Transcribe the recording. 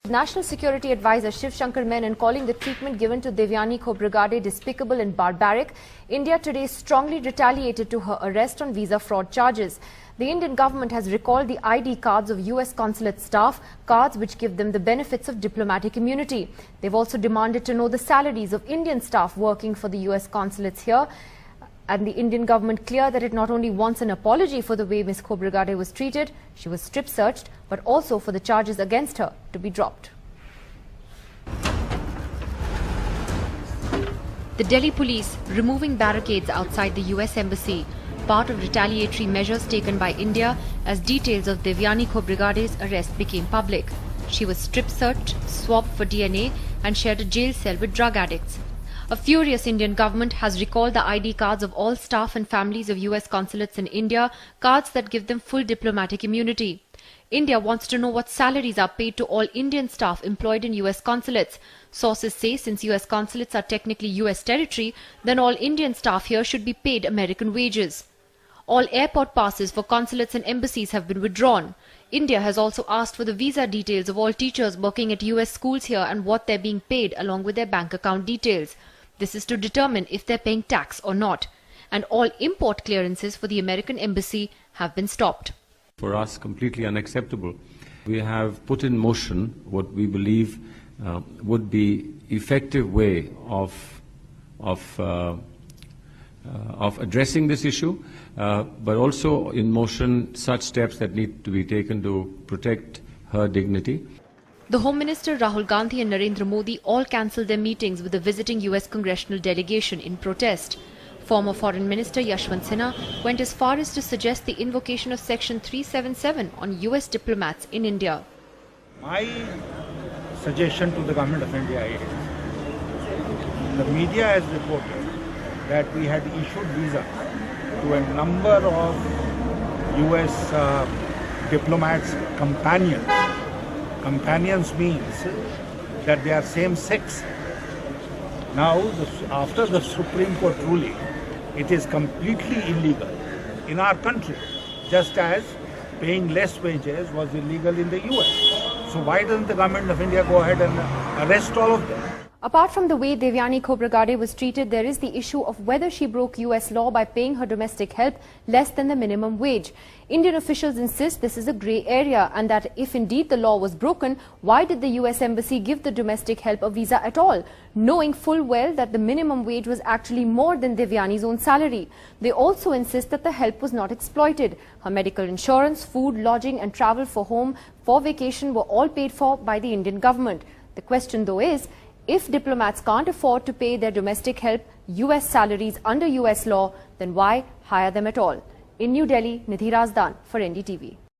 National Security Advisor Shiv Shankar Menon calling the treatment given to Devyani Khobragade despicable and barbaric. India today strongly retaliated to her arrest on visa fraud charges. The Indian government has recalled the ID cards of US consulate staff, cards which give them the benefits of diplomatic immunity. They've also demanded to know the salaries of Indian staff working for the US consulates here. And the Indian government clear that it not only wants an apology for the way Ms. Khobragade was treated, she was strip searched, but also for the charges against her to be dropped. The Delhi police removing barricades outside the US embassy, part of retaliatory measures taken by India as details of Devyani Khobragade's arrest became public. She was strip searched, swabbed for DNA and shared a jail cell with drug addicts. A furious Indian government has recalled the ID cards of all staff and families of US consulates in India, cards that give them full diplomatic immunity. India wants to know what salaries are paid to all Indian staff employed in US consulates. Sources say since US consulates are technically US territory, then all Indian staff here should be paid American wages. All airport passes for consulates and embassies have been withdrawn. India has also asked for the visa details of all teachers working at US schools here and what they're being paid along with their bank account details. This is to determine if they're paying tax or not. And all import clearances for the American embassy have been stopped. For us, completely unacceptable. We have put in motion what we believe would be effective way of addressing this issue, but also in motion such steps that need to be taken to protect her dignity. The Home Minister Rahul Gandhi and Narendra Modi all cancelled their meetings with the visiting US congressional delegation in protest. Former Foreign Minister Yashwant Sinha went as far as to suggest the invocation of Section 377 on US diplomats in India. My suggestion to the Government of India is, the media has reported that we had issued visa to a number of US diplomats' companions. Companions means that they are same sex. Now, after the Supreme Court ruling, it is completely illegal in our country, just as paying less wages was illegal in the US. So why doesn't the Government of India go ahead and arrest all of them? Apart from the way Devyani Khobragade was treated, there is the issue of whether she broke US law by paying her domestic help less than the minimum wage. Indian officials insist this is a grey area and that if indeed the law was broken, why did the US embassy give the domestic help a visa at all, knowing full well that the minimum wage was actually more than Devyani's own salary. They also insist that the help was not exploited. Her medical insurance, food, lodging and travel for home for vacation were all paid for by the Indian government. The question though is, if diplomats can't afford to pay their domestic help US salaries under US law, then why hire them at all? In New Delhi, Nidhi Razdan for NDTV.